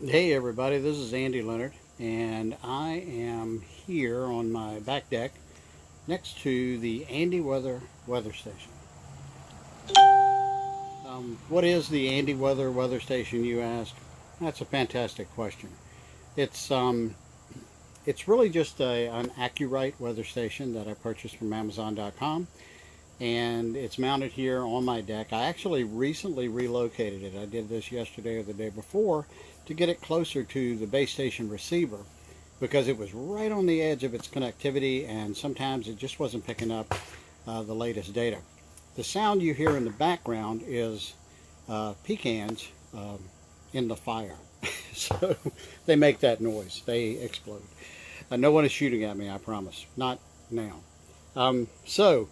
Hey everybody, this is Andy Leonard, and I am here on my back deck next to the Andy weather station. What is the Andy weather station, you ask? That's a fantastic question. It's um, it's really just an Accurite weather station that I purchased from Amazon.com, and it's mounted here on my deck. I actually recently relocated it. I did this yesterday or the day before to get it closer to the base station receiver because it was right on the edge of its connectivity, and sometimes it just wasn't picking up the latest data. The sound you hear in the background is pecans in the fire. So they make that noise. They explode. No one is shooting at me, I promise. Not now. So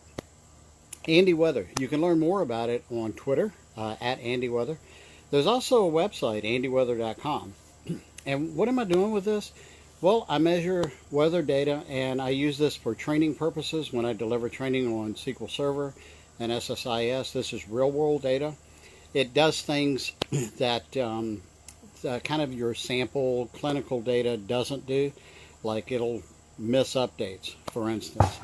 Andy Weather. You can learn more about it on Twitter at Andy Weather. There's also a website, andyweather.com. And what am I doing with this? Well, I measure weather data, and I use this for training purposes when I deliver training on SQL Server and SSIS. This is real-world data. It does things that kind of your sample clinical data doesn't do, like it'll miss updates, for instance.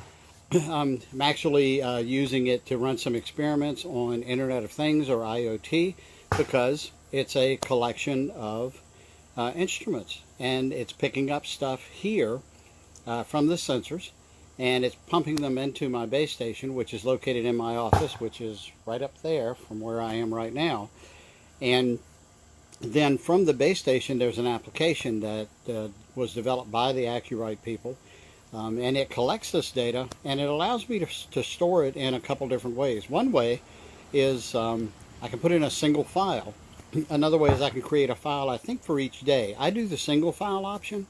I'm actually using it to run some experiments on Internet of Things, or IoT, because it's a collection of instruments, and it's picking up stuff here from the sensors, and it's pumping them into my base station, which is located in my office, which is right up there from where I am right now. And then from the base station, there's an application that was developed by the Accurite people, and it collects this data, and it allows me to store it in a couple different ways. One way is I can put in a single file. Another way is I can create a file, I think, for each day. I do the single file option,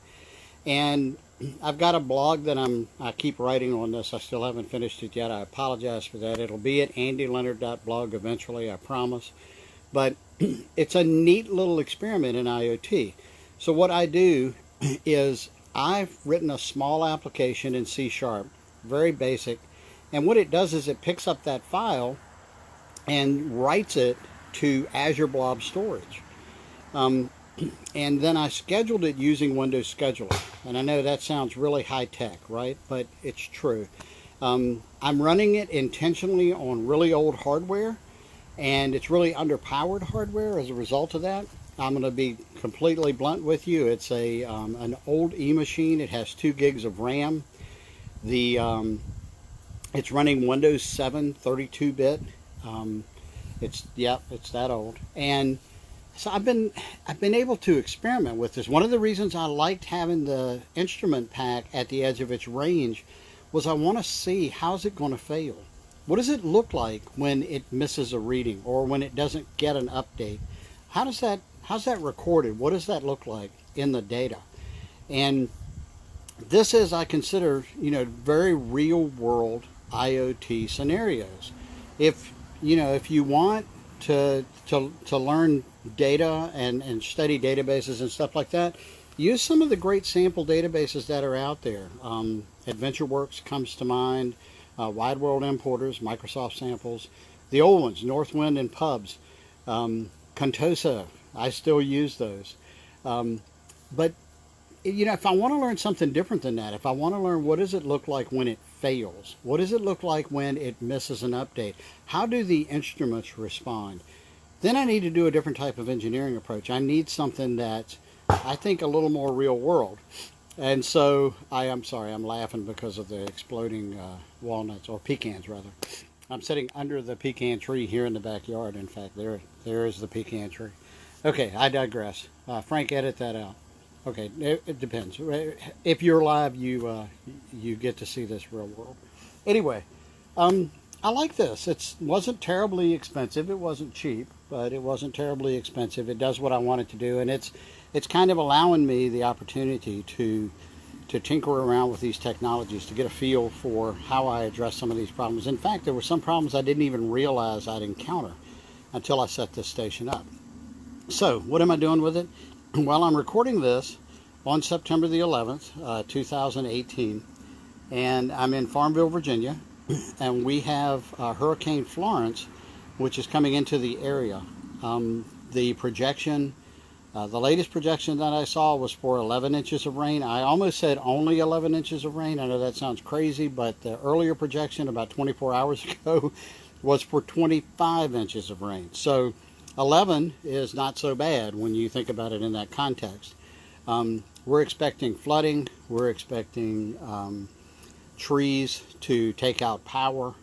and I've got a blog that I keep writing on this. I still haven't finished it yet. I apologize for that. It'll be at andyleonard.blog eventually, I promise. But it's a neat little experiment in IoT. So what I do is I've written a small application in C#, very basic, and what it does is it picks up that file and writes it to Azure Blob Storage. And then I scheduled it using Windows Scheduler. And I know that sounds really high-tech, right? But it's true. I'm running it intentionally on really old hardware, and it's really underpowered hardware as a result of that. I'm going to be completely blunt with you. It's an old E-machine. It has 2 gigs of RAM. It's running Windows 7 32-bit. It's that old. And so I've been able to experiment with this. One of the reasons I liked having the instrument pack at the edge of its range was I want to see, how's it going to fail. What does it look like when it misses a reading or when it doesn't get an update? How's that recorded? What does that look like in the data? And this is, I consider, very real world IoT scenarios. If you want to learn data and study databases and stuff like that, use some of the great sample databases that are out there. AdventureWorks comes to mind, Wide World Importers, Microsoft Samples, the old ones, Northwind and Pubs, Contosa. I still use those. But if I want to learn something different than that, if I want to learn what does it look like when it fails, what does it look like when it misses an update, how do the instruments respond, then I need to do a different type of engineering approach. I need something that's, I think, a little more real world. And so I'm sorry, I'm laughing because of the exploding walnuts, or pecans rather. I'm sitting under the pecan tree here in the backyard. In fact, there is the pecan tree. Okay, I digress. Frank, edit that out. Okay, it depends. If you're live, you get to see this real world. Anyway, I like this. It wasn't terribly expensive. It wasn't cheap, but it wasn't terribly expensive. It does what I want it to do, and it's kind of allowing me the opportunity to tinker around with these technologies, to get a feel for how I address some of these problems. In fact, there were some problems I didn't even realize I'd encounter until I set this station up. So, what am I doing with it? Well, I'm recording this on September the 11th, 2018, and I'm in Farmville, Virginia, and we have Hurricane Florence, which is coming into the area. The projection The latest projection that I saw was for 11 inches of rain. I almost said only 11 inches of rain. I know that sounds crazy, but the earlier projection about 24 hours ago was for 25 inches of rain. So 11 is not so bad when you think about it in that context. We're expecting flooding. We're expecting trees to take out power.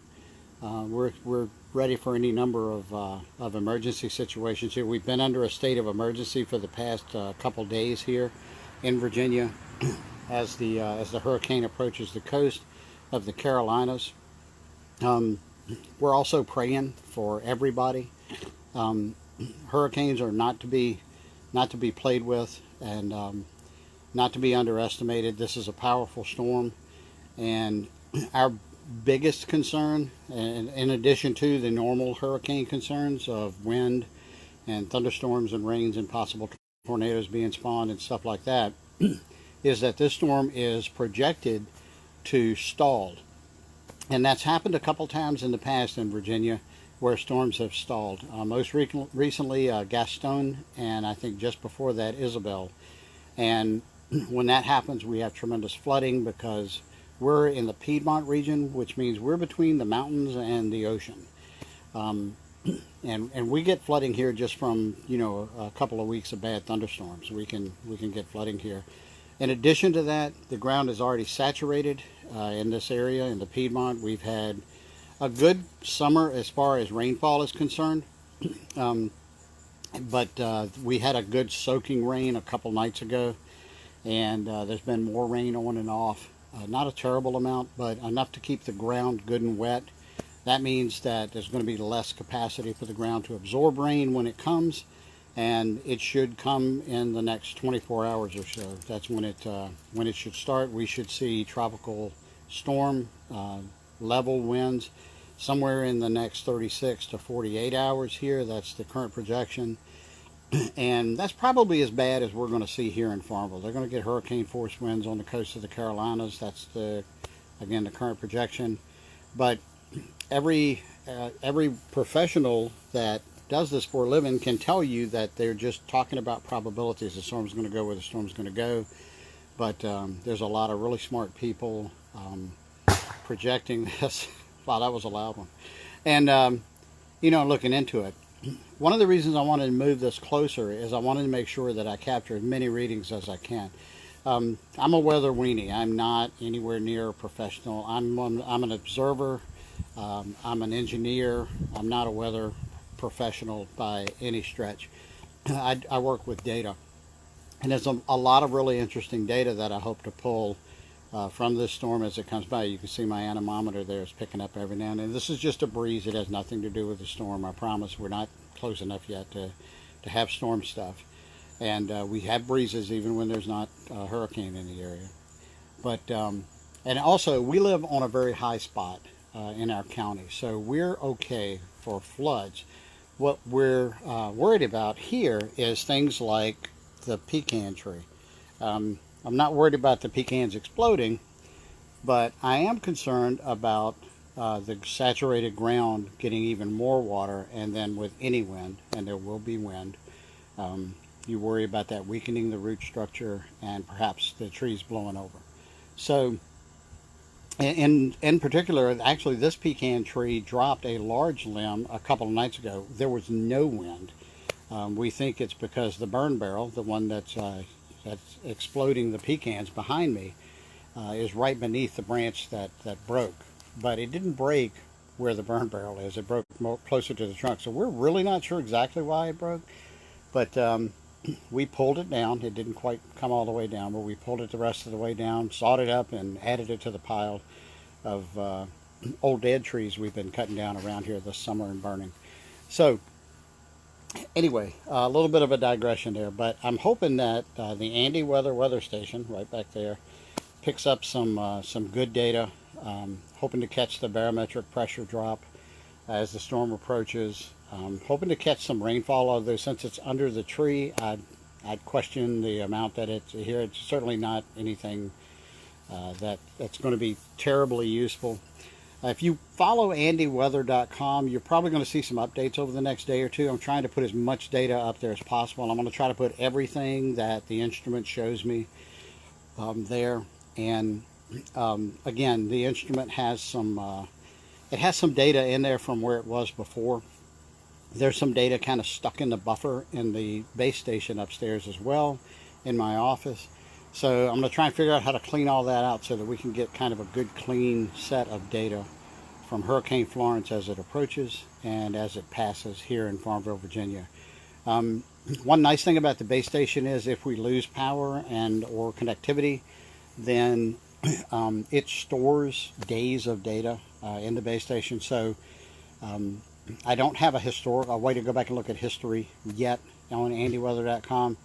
We're ready for any number of emergency situations here. We've been under a state of emergency for the past couple days here in Virginia as the hurricane approaches the coast of the Carolinas. We're also praying for everybody. Hurricanes are not to be played with and not to be underestimated. This is a powerful storm, and our biggest concern, and in addition to the normal hurricane concerns of wind and thunderstorms and rains and possible tornadoes being spawned and stuff like that, is that this storm is projected to stall. And that's happened a couple times in the past in Virginia where storms have stalled. Most recently Gaston, and I think just before that Isabel. And when that happens, we have tremendous flooding because we're in the Piedmont region, which means we're between the mountains and the ocean. And we get flooding here just from, a couple of weeks of bad thunderstorms. We can get flooding here. In addition to that, the ground is already saturated in this area, in the Piedmont. We've had a good summer as far as rainfall is concerned. But we had a good soaking rain a couple nights ago, and there's been more rain on and off. Not a terrible amount, but enough to keep the ground good and wet. That means that there's going to be less capacity for the ground to absorb rain when it comes, and it should come in the next 24 hours or so. That's when it should start. We should see tropical storm level winds somewhere in the next 36 to 48 hours here. That's the current projection. And that's probably as bad as we're going to see here in Farmville. They're going to get hurricane force winds on the coast of the Carolinas. That's again the current projection. But every professional that does this for a living can tell you that they're just talking about probabilities. The storm's going to go where the storm's going to go. But there's a lot of really smart people projecting this. Wow, that was a loud one. And looking into it. One of the reasons I wanted to move this closer is I wanted to make sure that I capture as many readings as I can. I'm a weather weenie. I'm not anywhere near a professional. I'm an observer. I'm an engineer. I'm not a weather professional by any stretch. I work with data. And there's a lot of really interesting data that I hope to pull from this storm as it comes by. You can see my anemometer there is picking up every now and then. This is just a breeze. It has nothing to do with the storm. I promise we're not close enough yet to have storm stuff. And we have breezes even when there's not a hurricane in the area. But and also we live on a very high spot in our county, so we're okay for floods. What we're worried about here is things like the pecan tree. I'm not worried about the pecans exploding, but I am concerned about the saturated ground getting even more water, and then with any wind, and there will be wind, you worry about that weakening the root structure and perhaps the trees blowing over. So in particular, actually this pecan tree dropped a large limb a couple of nights ago. There was no wind. We think it's because the burn barrel, the one that's exploding the pecans behind me, is right beneath the branch that broke. But it didn't break where the burn barrel is. It broke more closer to the trunk. So we're really not sure exactly why it broke. But we pulled it down. It didn't quite come all the way down, but we pulled it the rest of the way down, sawed it up, and added it to the pile of old dead trees we've been cutting down around here this summer and burning. So anyway, a little bit of a digression there, but I'm hoping that the Andy weather station right back there picks up some good data. Hoping to catch the barometric pressure drop as the storm approaches. Hoping to catch some rainfall, although since it's under the tree, I'd question the amount that it's here. It's certainly not anything that's going to be terribly useful. If you follow andyweather.com, you're probably going to see some updates over the next day or two. I'm trying to put as much data up there as possible. I'm going to try to put everything that the instrument shows me there. And again, the instrument has some it has some data in there from where it was before. There's some data kind of stuck in the buffer in the base station upstairs as well in my office. So I'm going to try and figure out how to clean all that out so that we can get kind of a good clean set of data from Hurricane Florence as it approaches and as it passes here in Farmville, Virginia. One nice thing about the base station is if we lose power and or connectivity, then it stores days of data in the base station. So I don't have a way to go back and look at history yet on andyweather.com.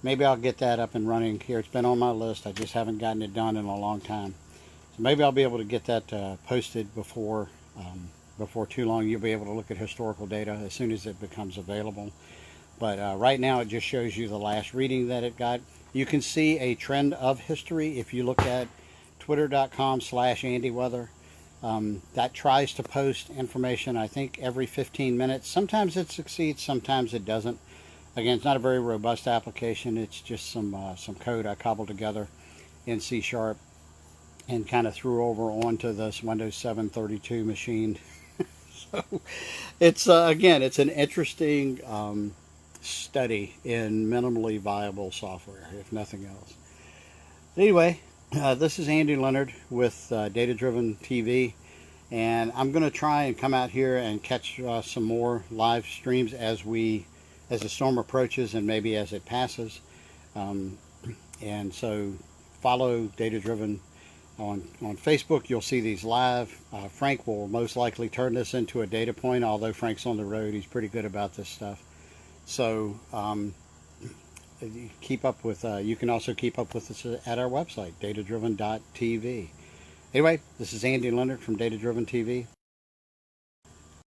Maybe I'll get that up and running here. It's been on my list. I just haven't gotten it done in a long time. So maybe I'll be able to get that posted before too long. You'll be able to look at historical data as soon as it becomes available. But right now it just shows you the last reading that it got. You can see a trend of history if you look at twitter.com/andyweather. That tries to post information, I think, every 15 minutes. Sometimes it succeeds, sometimes it doesn't. Again, it's not a very robust application. It's just some code I cobbled together in C# and kind of threw over onto this Windows 7 32 machine. So it's again, it's an interesting study in minimally viable software, if nothing else. Anyway, this is Andy Leonard with Data Driven TV, and I'm going to try and come out here and catch some more live streams as the storm approaches and maybe as it passes. And so follow Data Driven on Facebook. You'll see these live. Frank will most likely turn this into a DataPoint, although Frank's on the road. He's pretty good about this stuff. So keep up with, you can also keep up with us at our website, datadriven.tv. Anyway, this is Andy Leonard from Data Driven TV.